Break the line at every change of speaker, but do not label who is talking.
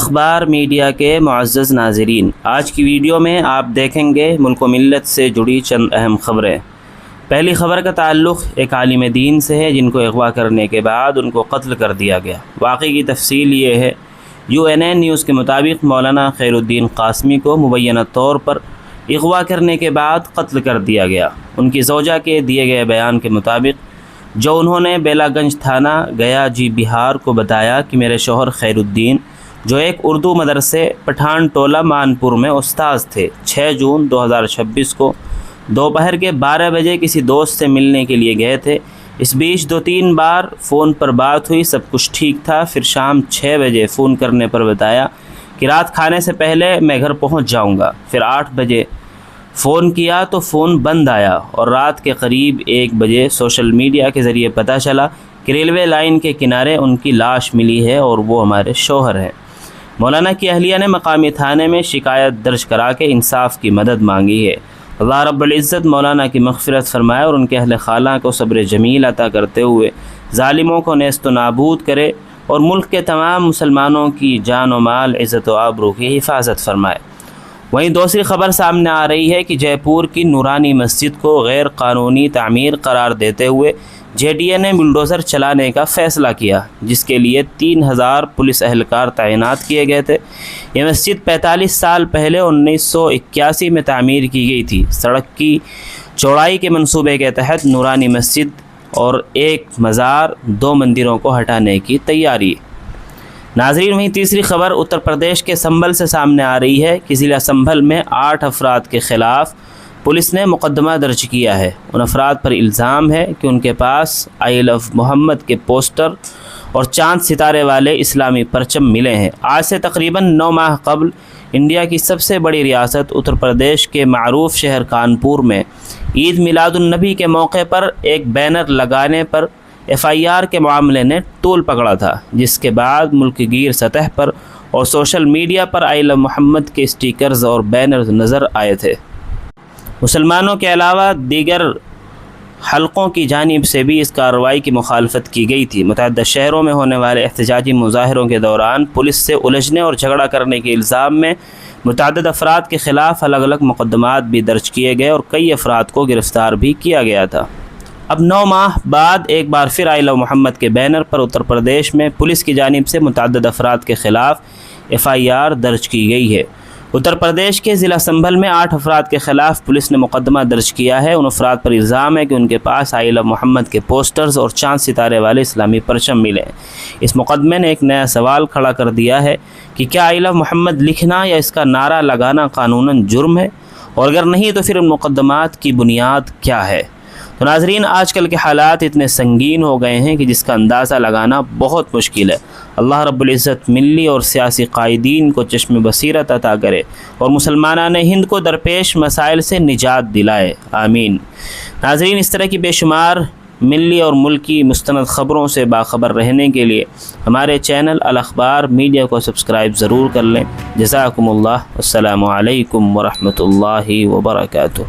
الاخبار media کے معزز ناظرین، آج کی ویڈیو میں آپ دیکھیں گے ملک و ملت سے جڑی چند اہم خبریں۔ پہلی خبر کا تعلق ایک عالم دین سے ہے جن کو اغوا کرنے کے بعد ان کو قتل کر دیا گیا۔ واقعے کی تفصیل یہ ہے، UNN نیوز کے مطابق مولانا خیر الدین قاسمی کو مبینہ طور پر اغوا کرنے کے بعد قتل کر دیا گیا۔ ان کی زوجہ کے دیے گئے بیان کے مطابق جو انہوں نے بیلا گنج تھانہ گیا بہار کو بتایا کہ میرے شوہر خیر الدین جو ایک اردو مدرسے پٹھان ٹولہ مانپور میں استاذ تھے، 6 جون 2026 کو دوپہر کے 12 بجے کسی دوست سے ملنے کے لیے گئے تھے۔ اس بیچ 2-3 بار فون پر بات ہوئی، سب کچھ ٹھیک تھا۔ پھر شام 6 بجے فون کرنے پر بتایا کہ رات کھانے سے پہلے میں گھر پہنچ جاؤں گا۔ پھر 8 بجے فون کیا تو فون بند آیا اور رات کے قریب 1 بجے سوشل میڈیا کے ذریعے پتہ چلا کہ ریلوے لائن کے کنارے ان کی لاش ملی ہے اور وہ ہمارے شوہر ہیں۔ مولانا کی اہلیہ نے مقامی تھانے میں شکایت درج کرا کے انصاف کی مدد مانگی ہے۔ اللہ رب العزت مولانا کی مغفرت فرمائے اور ان کے اہل خانہ کو صبر جمیل عطا کرتے ہوئے ظالموں کو نیست و نابود کرے اور ملک کے تمام مسلمانوں کی جان و مال، عزت و آبرو کی حفاظت فرمائے۔ وہیں دوسری خبر سامنے آ رہی ہے کہ جے پور کی نورانی مسجد کو غیر قانونی تعمیر قرار دیتے ہوئے JDA نے بلڈوزر چلانے کا فیصلہ کیا، جس کے لیے 3000 پولیس اہلکار تعینات کیے گئے تھے۔ یہ مسجد 45 سال پہلے 1981 میں تعمیر کی گئی تھی۔ سڑک کی چوڑائی کے منصوبے کے تحت نورانی مسجد اور ایک مزار، 2 مندروں کو ہٹانے کی تیاری۔ ناظرین، وہیں تیسری خبر اتر پردیش کے سنبھل سے سامنے آ رہی ہے کہ ضلع سنبھل میں 8 افراد کے خلاف پولیس نے مقدمہ درج کیا ہے۔ ان افراد پر الزام ہے کہ ان کے پاس I love محمد کے پوسٹر اور چاند ستارے والے اسلامی پرچم ملے ہیں۔ آج سے تقریباً 9 ماہ قبل انڈیا کی سب سے بڑی ریاست اتر پردیش کے معروف شہر کانپور میں عید میلاد النبی کے موقع پر ایک بینر لگانے پر FIR کے معاملے نے طول پکڑا تھا، جس کے بعد ملک گیر سطح پر اور social media per I love محمد کے سٹیکرز اور بینرز نظر آئے تھے۔ مسلمانوں کے علاوہ دیگر حلقوں کی جانب سے بھی اس کارروائی کی مخالفت کی گئی تھی۔ متعدد شہروں میں ہونے والے احتجاجی مظاہروں کے دوران پولیس سے الجھنے اور جھگڑا کرنے کے الزام میں متعدد افراد کے خلاف الگ الگ مقدمات بھی درج کیے گئے اور کئی افراد کو گرفتار بھی کیا گیا تھا۔ اب 9 ماہ بعد ایک بار پھر I love محمد کے بینر پر اتر پردیش میں پولیس کی جانب سے متعدد افراد کے خلاف FIR درج کی گئی ہے۔ اتر پردیش کے ضلع سنبھل میں 8 افراد کے خلاف پولیس نے مقدمہ درج کیا ہے۔ ان افراد پر الزام ہے کہ ان کے پاس I love محمد کے پوسٹرز اور چاند ستارے والے اسلامی پرچم ملے ہیں۔ اس مقدمے نے ایک نیا سوال کھڑا کر دیا ہے کہ کیا I love محمد لکھنا یا اس کا نعرہ لگانا قانوناً جرم ہے، اور اگر نہیں تو پھر ان مقدمات کی بنیاد کیا ہے؟ تو ناظرین، آج کل کے حالات اتنے سنگین ہو گئے ہیں کہ جس کا اندازہ لگانا بہت مشکل ہے۔ اللہ رب العزت ملی اور سیاسی قائدین کو چشم بصیرت عطا کرے اور مسلمانان ہند کو درپیش مسائل سے نجات دلائے، آمین۔ ناظرین، اس طرح کی بے شمار ملی اور ملکی مستند خبروں سے باخبر رہنے کے لیے ہمارے چینل الاخبار میڈیا کو سبسکرائب ضرور کر لیں۔ جزاکم اللہ، السلام علیکم ورحمۃ اللہ وبرکاتہ۔